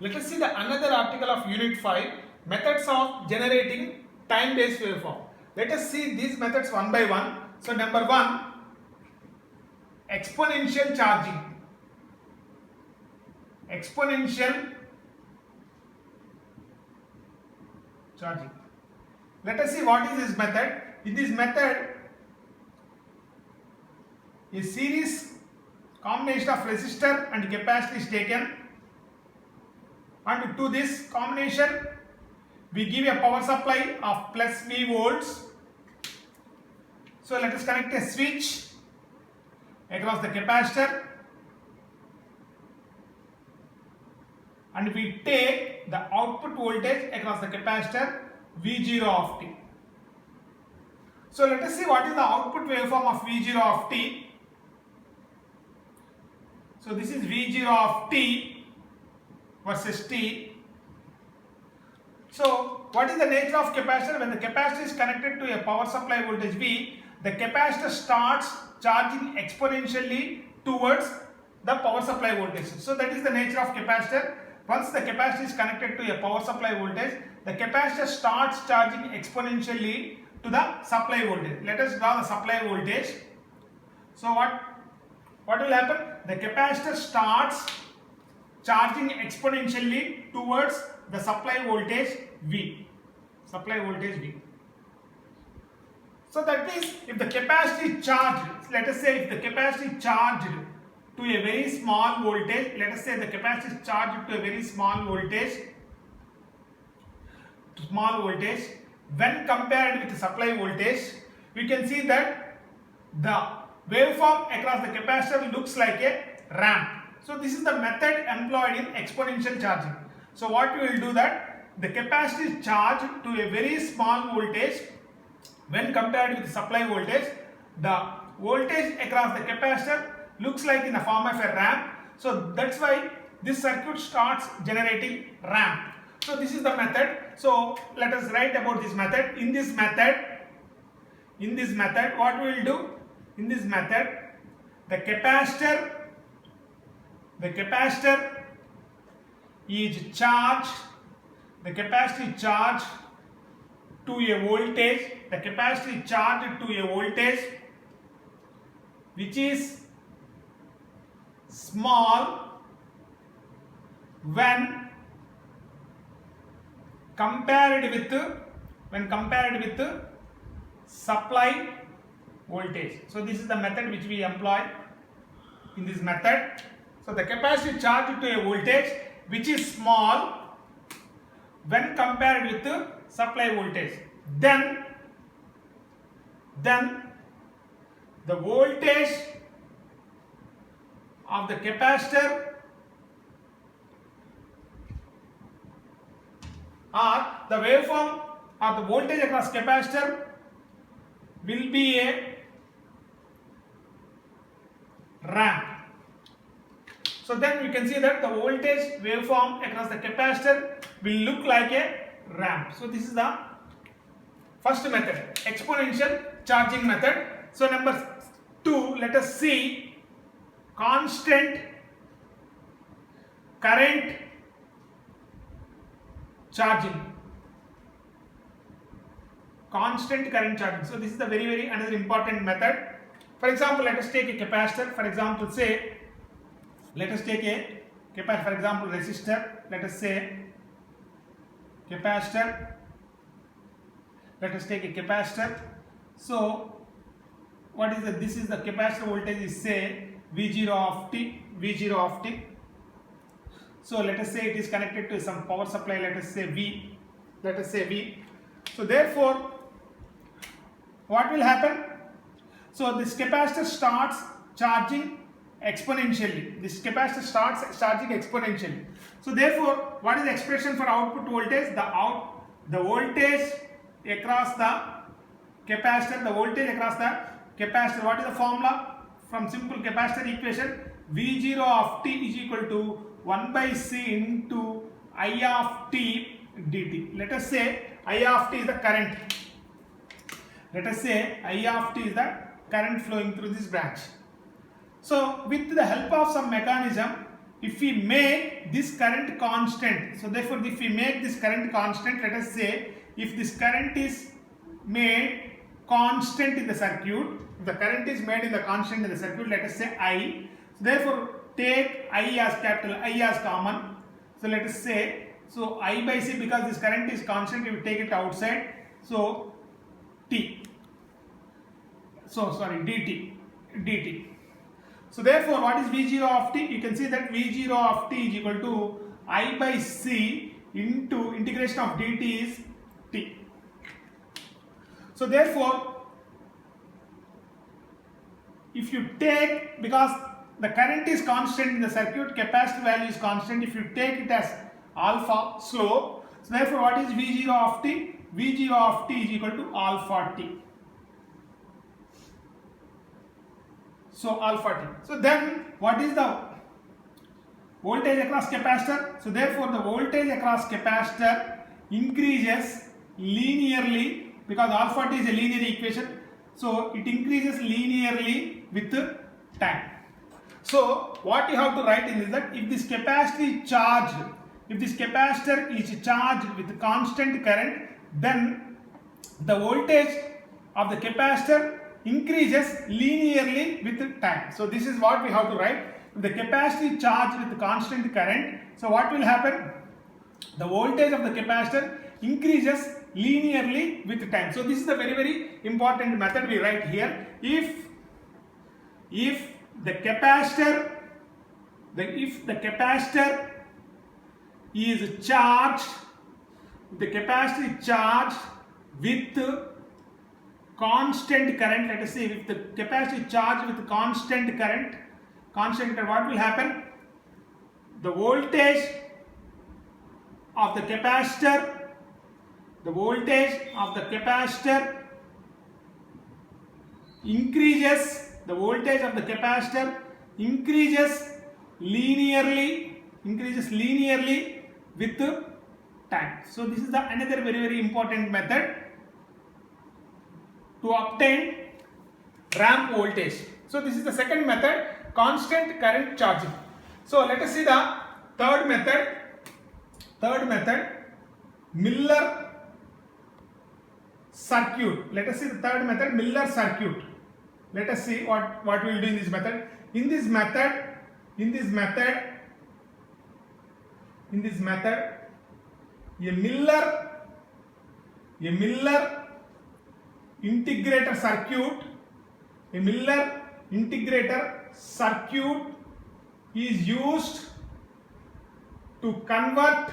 Let us see the another article of Unit 5, methods of generating time-based waveform. Let us see these methods one by one. So number 1, exponential charging. Exponential charging. Let us see what is this method. In this method, a series combination of resistor and capacitor is taken, and to this combination we give a power supply of plus V volts. So let us connect a switch across the capacitor and we take the output voltage across the capacitor V0 of t. So let us see what is the output waveform of V0 of t. So this is V0 of t versus t. So what is the nature of capacitor? When the capacitor is connected to a power supply voltage V, the capacitor starts charging exponentially towards the power supply voltage. So that is the nature of capacitor. Once the capacitor is connected to a power supply voltage, the capacitor starts charging exponentially to the supply voltage. Let us draw the supply voltage. So what will happen? The capacitor starts charging exponentially towards the supply voltage V. Supply voltage V. So that means if the capacitor is charged, let us say if the capacitor is charged to a very small voltage, let us say the capacitor is charged to a very small voltage, when compared with the supply voltage, we can see that the waveform across the capacitor looks like a ramp. So this is the method employed in exponential charging. So what we will do that the capacitor is charged to a very small voltage. When compared with the supply voltage, the voltage across the capacitor looks like in the form of a ramp. So that's why this circuit starts generating ramp. So this is the method. So let us write about this method. In this method, what we will do? In this method, the capacitor is charged. The capacitor is charged to a voltage. The capacitor is charged to a voltage which is small when compared with supply voltage. So this is the method which we employ in this method. So the capacitor is charged to a voltage which is small when compared with the supply voltage. Then the voltage of the capacitor or the waveform or the voltage across capacitor will be a ramp. So then we can see that the voltage waveform across the capacitor will look like a ramp. So this is the first method, exponential charging method. So number 2, let us see constant current charging. Constant current charging. So this is the very another important method. For example, let us take a capacitor. For example, say let us take a capacitor. For example, resistor. Let us say capacitor. Let us take a capacitor. So what is the? This is the capacitor voltage is say V0 of t. V0 of t. So let us say it is connected to some power supply. Let us say V. Let us say V. So therefore, what will happen? So this capacitor starts charging exponentially. This capacitor starts charging exponentially. So therefore, what is the expression for output voltage? The voltage across the capacitor. The voltage across the capacitor. What is the formula? From simple capacitor equation, V0 of t is equal to 1 by C into I of t dt. Let us say I of t is the current. Let us say I of t is the current flowing through this branch. So with the help of some mechanism, if we make this current constant, so therefore if we make this current constant, let us say if this current is made constant in the circuit, if the current is made in the constant in the circuit, let us say I, so therefore take I as capital I as common, so let us say, so I by C, because this current is constant, we will take it outside, so T, so sorry dt. So therefore what is V0 of t? You can see that V0 of t is equal to I by C into integration of dt is t. So therefore if you take, because the current is constant in the circuit, capacitor value is constant, if you take it as alpha slope, so therefore what is V0 of t? V0 of t is equal to alpha t. So alpha t. So then what is the voltage across capacitor? So therefore the voltage across capacitor increases linearly, because alpha t is a linear equation, so it increases linearly with time. So what you have to write in is that if this capacitor is charged, if this capacitor is charged with constant current, then the voltage of the capacitor increases linearly with time. So this is what we have to write. If the capacitor is charged with constant current, so what will happen? The voltage of the capacitor increases linearly with time. So this is a very important method we write here. If the capacitor is charged, with constant current, let us say if the capacitor is charged with constant current, what will happen? The voltage of the capacitor increases, linearly with time. So this is the another very important method to obtain ramp voltage. So this is the second method, constant current charging. So let us see the third method, Miller circuit. Let us see the third method, Miller circuit. Let us see what we will do in this method. In this method, a Miller integrator circuit is used to convert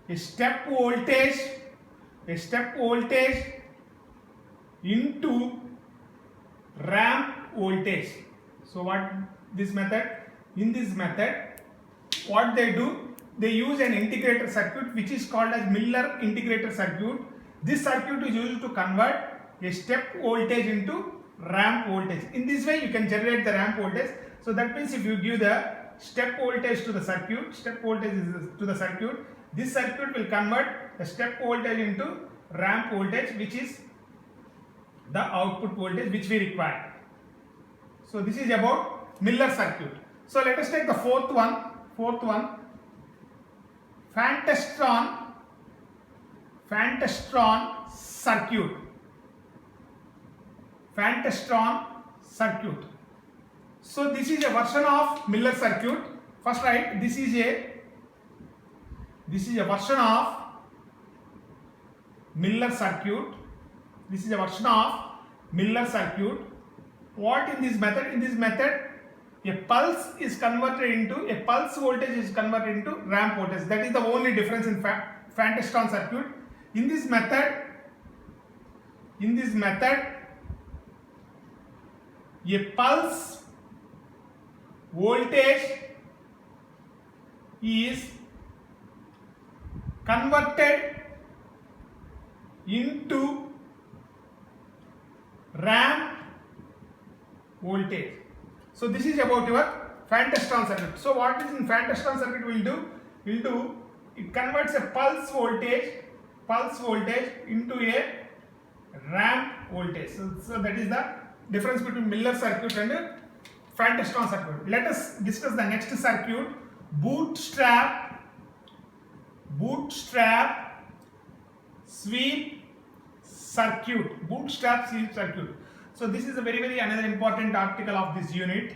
a step voltage into ramp voltage. So what this method? In this method, what they do? They use an integrator circuit which is called as Miller integrator circuit. This circuit is used to convert a step voltage into ramp voltage. In this way, you can generate the ramp voltage. So that means if you give the step voltage to the circuit, this circuit will convert the step voltage into ramp voltage, which is the output voltage which we require. So this is about Miller circuit. So let us take the fourth one, Fantastron circuit. So this is a version of Miller circuit. First write, this is a version of Miller circuit. What in this method? In this method, a pulse voltage is converted into ramp voltage. That is the only difference in Fantastron circuit. In this method, a pulse voltage is converted into ramp voltage. So this is about your Fantastron circuit. So what is in Fantastron circuit will do it converts a pulse voltage into a ramp voltage. So that is the difference between Miller circuit and Fan-Teston circuit. Let us discuss the next circuit, bootstrap sweep circuit. Bootstrap sweep circuit. So this is a very another important article of this unit.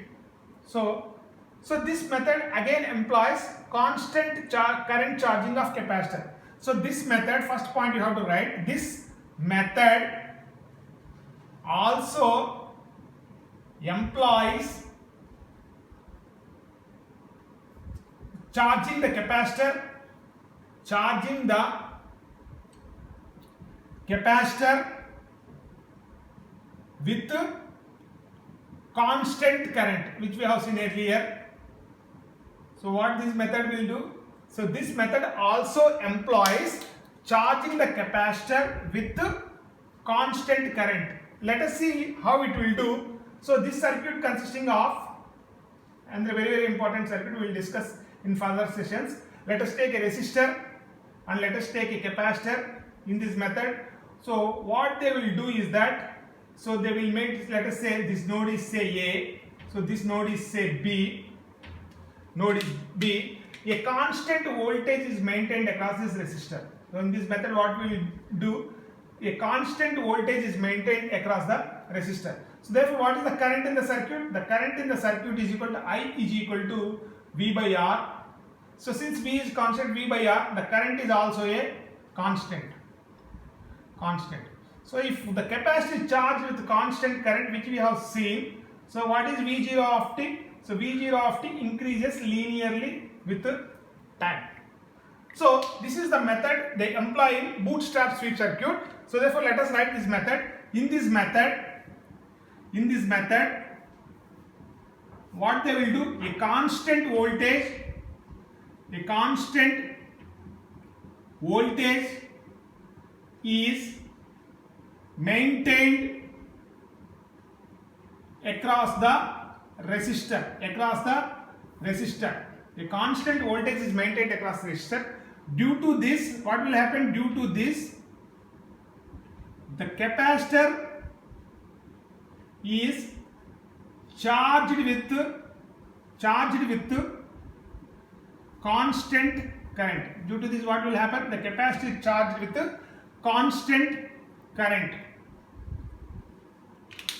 So this method again employs constant current charging of capacitor. So this method, first point you have to write, this method also employs charging the capacitor with constant current, which we have seen earlier. So what this method will do? So this method also employs charging the capacitor with constant current. Let us see how it will do. So this circuit consisting of, and the very important circuit we will discuss in further sessions. Let us take a resistor and let us take a capacitor in this method. So what they will do is that, so they will make, let us say this node is say A, so this node is say B, node is B. A constant voltage is maintained across this resistor. So in this method what we will do, a constant voltage is maintained across the resistor. So therefore what is the current in the circuit? The current in the circuit is equal to I is equal to V by R. So since V is constant, V by R, the current is also a constant. So if the capacitor is charged with constant current, which we have seen, so what is V0 of t? So V0 of t increases linearly with time. So this is the method they employ in bootstrap sweep circuit. So therefore let us write this method. In this method, what they will do, a constant voltage is maintained across the resistor. A constant voltage is maintained across the resistor. Due to this, what will happen? Due to this, the capacitor is charged with constant current. Due to this, what will happen? The capacitor is charged with constant current.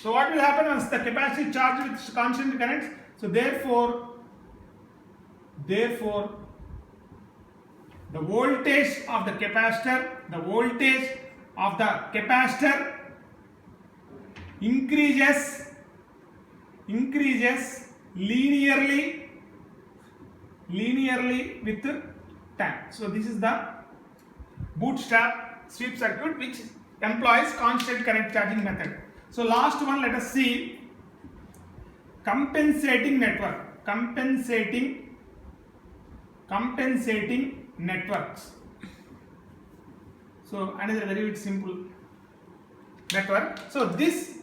So what will happen once the capacitor is charged with constant current? So therefore the voltage of the capacitor increases linearly with time. So this is the bootstrap sweep circuit which employs constant current charging method. So last one, let us see compensating networks. So another very simple network. So these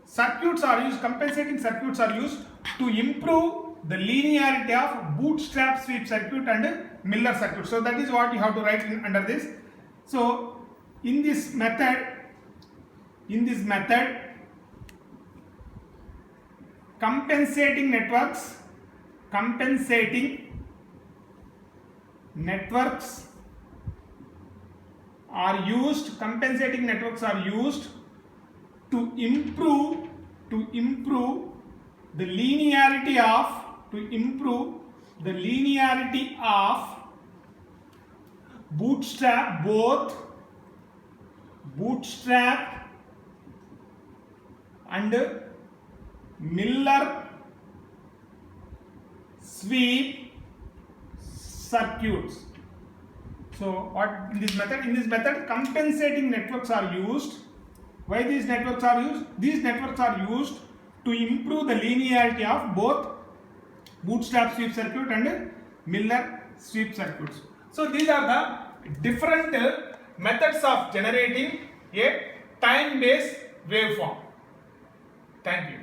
circuits are used, compensating circuits are used to improve the linearity of bootstrap sweep circuit and Miller circuit. So that is what you have to write under this. So in this method, compensating networks are used to improve the linearity of bootstrap and Miller sweep circuits. So what in this method compensating networks are used. Why these networks are used? These networks are used to improve the linearity of both bootstrap sweep circuit and Miller sweep circuits. So these are the different methods of generating a time-based waveform. Thank you.